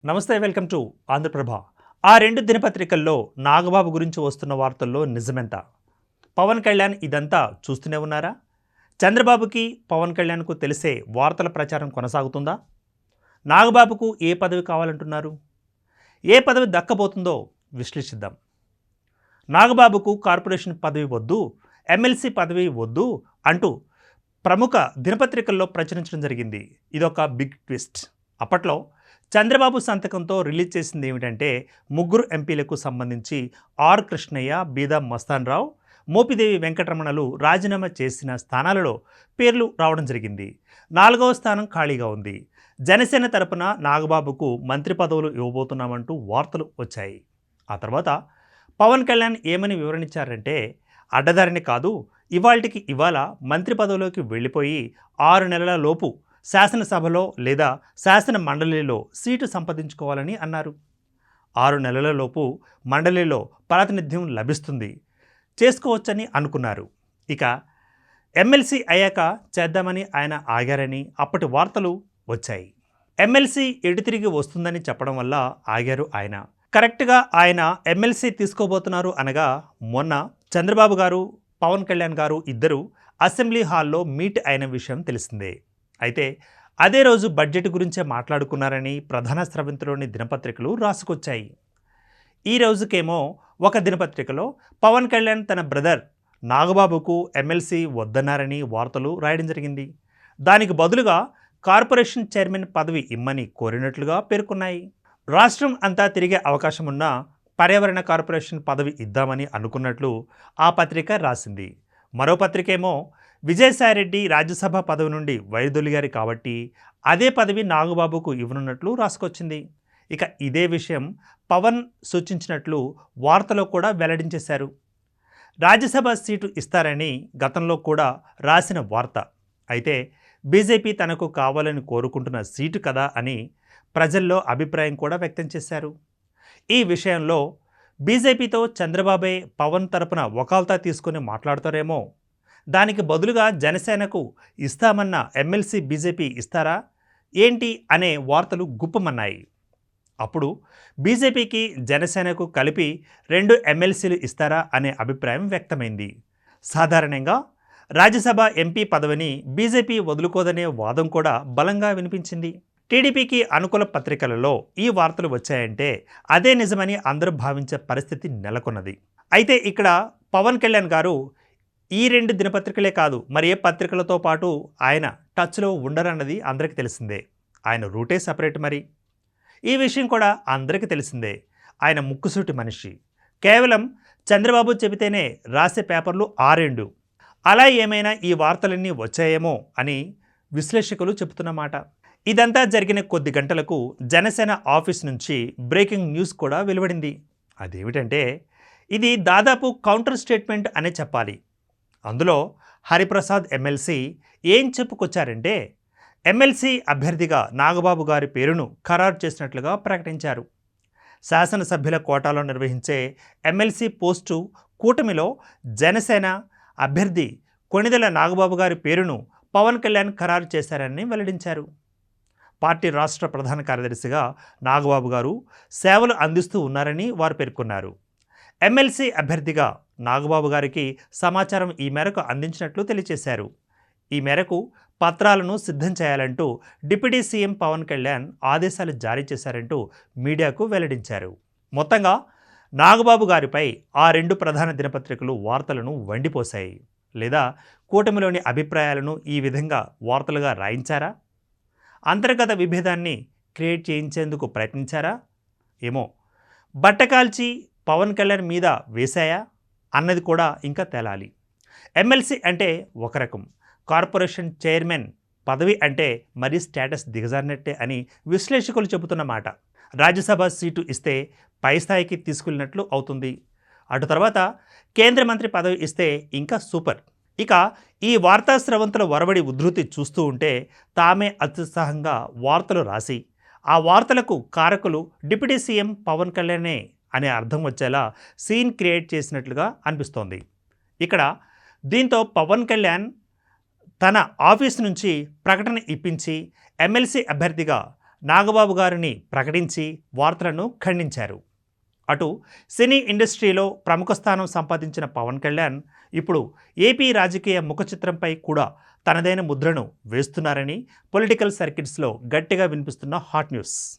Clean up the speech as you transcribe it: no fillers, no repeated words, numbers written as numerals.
నమస్తే, welcome to Andhraprabha. ఆ రెండు దినపత్రికల్లో నాగబాబు గురించి వస్తున్న వార్తల్లో నిజమెంత? పవన్ కళ్యాణ్ ఇదంతా చూస్తూనే ఉన్నారా? చంద్రబాబుకి పవన్ కళ్యాణ్కు తెలిసే వార్తల ప్రచారం కొనసాగుతుందా? నాగబాబుకు ఏ పదవి కావాలంటున్నారు? ఏ పదవి దక్కబోతుందో విశ్లేషిద్దాం. నాగబాబుకు కార్పొరేషన్ పదవి వద్దు, ఎమ్మెల్సీ పదవి వద్దు అంటూ ప్రముఖ దినపత్రికల్లో ప్రచురించడం జరిగింది. ఇదొక బిగ్ ట్విస్ట్. అప్పట్లో చంద్రబాబు సంతకంతో రిలీజ్ చేసింది ఏమిటంటే, ముగ్గురు ఎంపీలకు సంబంధించి ఆర్ కృష్ణయ్య, బీదా మస్తాన్ రావు, మోపిదేవి వెంకటరమణలు రాజీనామా చేసిన స్థానాలలో పేర్లు రావడం జరిగింది. 4వ స్థానం ఖాళీగా ఉంది. జనసేన తరపున నాగబాబుకు మంత్రి పదవులు ఇవ్వబోతున్నామంటూ వార్తలు వచ్చాయి. ఆ తర్వాత పవన్ కళ్యాణ్ ఏమని వివరణించారంటే, అడ్డదారిని కాదు, ఇవాళకి ఇవాళ మంత్రి పదవిలోకి వెళ్ళిపోయి 6 నెలల లోపు శాసనసభలో లేదా శాసన మండలిలో సీటు సంపాదించుకోవాలని అన్నారు. 6 నెలల లోపు మండలిలో ప్రాతినిధ్యం లభిస్తుంది, చేసుకోవచ్చని అనుకున్నారు. ఇక ఎమ్మెల్సీ అయ్యాక చేద్దామని ఆయన ఆగారని అప్పటి వార్తలు వచ్చాయి. ఎమ్మెల్సీ ఎటు తిరిగి వస్తుందని చెప్పడం వల్ల ఆగారు ఆయన. కరెక్ట్గా ఆయన ఎమ్మెల్సీ తీసుకోబోతున్నారు అనగా మొన్న చంద్రబాబు గారు, పవన్ కళ్యాణ్ గారు ఇద్దరు అసెంబ్లీ హాల్లో మీట్ అయిన విషయం తెలిసిందే. అయితే అదే రోజు బడ్జెట్ గురించే మాట్లాడుకున్నారని ప్రధాన స్రవంతిలోని దినపత్రికలు రాసుకొచ్చాయి. ఈ రోజుకేమో ఒక దినపత్రికలో పవన్ కళ్యాణ్ తన బ్రదర్ నాగబాబుకు ఎమ్మెల్సీ వద్దన్నారని వార్తలు రాయడం జరిగింది. దానికి బదులుగా కార్పొరేషన్ చైర్మన్ పదవి ఇమ్మని కోరినట్లుగా పేర్కొన్నాయి. రాష్ట్రం అంతా తిరిగే అవకాశం ఉన్న పర్యావరణ కార్పొరేషన్ పదవి ఇద్దామని అనుకున్నట్లు ఆ పత్రిక రాసింది. మరో పత్రికేమో విజయసాయిరెడ్డి రాజ్యసభ పదవి నుండి వైదొలిగారు కాబట్టి అదే పదవి నాగబాబుకు ఇవ్వనున్నట్లు రాసుకొచ్చింది. ఇక ఇదే విషయం పవన్ సూచించినట్లు వార్తలో కూడా వెల్లడించేశారు. రాజ్యసభ సీటు ఇస్తారని గతంలో కూడా రాసిన వార్త. అయితే బీజేపీ తనకు కావాలని కోరుకుంటున్న సీటు కదా అని ప్రజల్లో అభిప్రాయం కూడా వ్యక్తం చేశారు. ఈ విషయంలో బీజేపీతో చంద్రబాబే పవన్ తరపున వకాల్తా తీసుకుని మాట్లాడతారేమో. దానికి బదులుగా జనసేనకు ఇస్తామన్న ఎమ్మెల్సీ బీజేపీ ఇస్తారా ఏంటి అనే వార్తలు గుప్పమన్నాయి. అప్పుడు బీజేపీకి జనసేనకు కలిపి 2 ఎమ్మెల్సీలు ఇస్తారా అనే అభిప్రాయం వ్యక్తమైంది. సాధారణంగా రాజ్యసభ ఎంపీ పదవిని బీజేపీ వదులుకోదనే వాదం కూడా బలంగా వినిపించింది. టీడీపీకి అనుకూల పత్రికలలో ఈ వార్తలు వచ్చాయంటే అదే నిజమని అందరూ భావించే పరిస్థితి నెలకొన్నది. అయితే ఇక్కడ పవన్ కళ్యాణ్ గారు ఈ 2 దినపత్రికలే కాదు, మరి ఏ పత్రికలతో పాటు ఆయన టచ్లో ఉండరన్నది అందరికీ తెలిసిందే. ఆయన రూటే సపరేట్. మరి ఈ విషయం కూడా అందరికీ తెలిసిందే. ఆయన ముక్కుసూటి మనిషి. కేవలం చంద్రబాబు చెబితేనే రాసే పేపర్లు 6 అలా ఏమైనా ఈ వార్తలన్నీ వచ్చాయేమో అని విశ్లేషకులు చెబుతున్నమాట. ఇదంతా జరిగిన కొద్ది గంటలకు జనసేన ఆఫీస్ నుంచి బ్రేకింగ్ న్యూస్ కూడా వెలువడింది. అదేమిటంటే, ఇది దాదాపు కౌంటర్ స్టేట్మెంట్ అనే చెప్పాలి. అందులో హరిప్రసాద్ ఎమ్మెల్సీ ఏం చెప్పుకొచ్చారంటే, ఎమ్మెల్సీ అభ్యర్థిగా నాగబాబు గారి పేరును ఖరారు చేసినట్లుగా ప్రకటించారు. శాసనసభ్యుల కోటాలో నిర్వహించే ఎమ్మెల్సీ పోస్టు కూటమిలో జనసేన అభ్యర్థి కొణిదెల నాగబాబు గారి పేరును పవన్ కళ్యాణ్ ఖరారు చేశారని వెల్లడించారు. పార్టీ రాష్ట్ర ప్రధాన కార్యదర్శిగా నాగబాబు గారు సేవలు అందిస్తూ ఉన్నారని వారు పేర్కొన్నారు. ఎమ్మెల్సీ అభ్యర్థిగా నాగబాబు గారికి సమాచారం ఈ మేరకు అందించినట్లు తెలియజేశారు. ఈ మేరకు పత్రాలను సిద్ధం చేయాలంటూ డిప్యూటీ సీఎం పవన్ కళ్యాణ్ ఆదేశాలు జారీ చేశారంటూ మీడియాకు వెల్లడించారు. మొత్తంగా నాగబాబు గారిపై ఆ 2 ప్రధాన దినపత్రికలు వార్తలను వండిపోశాయి. లేదా కూటమిలోని అభిప్రాయాలను ఈ విధంగా వార్తలుగా రాయించారా? అంతర్గత విభేదాన్ని క్రియేట్ చేయించేందుకు ప్రయత్నించారా? ఏమో. బట్టకాల్చి పవన్ కళ్యాణ్ మీద వేశాయా అన్నది కూడా ఇంకా తేలాలి. ఎమ్మెల్సీ అంటే ఒక రకం, కార్పొరేషన్ చైర్మన్ పదవి అంటే మరీ స్టేటస్ దిగజారినట్టే అని విశ్లేషకులు చెబుతున్నమాట. రాజ్యసభ సీటు ఇస్తే పై స్థాయికి తీసుకెళ్ళినట్లు అవుతుంది. అటు తర్వాత కేంద్ర మంత్రి పదవి ఇస్తే ఇంకా సూపర్. ఇక ఈ వార్తా స్రవంతుల వరవడి ఉధృతి చూస్తూ ఉంటే తామే అత్యుత్సాహంగా వార్తలు రాసి ఆ వార్తలకు కారకులు డిప్యూటీ సీఎం పవన్ కళ్యాణే అనే అర్థం వచ్చేలా సీన్ క్రియేట్ చేసినట్లుగా అనిపిస్తోంది. ఇక్కడ దీంతో పవన్ కళ్యాణ్ తన ఆఫీస్ నుంచి ప్రకటన ఇప్పించి ఎమ్మెల్సీ అభ్యర్థిగా నాగబాబు గారిని ప్రకటించి వార్తలను ఖండించారు. అటు సినీ ఇండస్ట్రీలో ప్రముఖ స్థానం సంపాదించిన పవన్ కళ్యాణ్ ఇప్పుడు ఏపీ రాజకీయ ముఖ చిత్రంపై కూడా తనదైన ముద్రను వేస్తున్నారని పొలిటికల్ సర్కిట్స్లో గట్టిగా వినిపిస్తున్న హాట్ న్యూస్.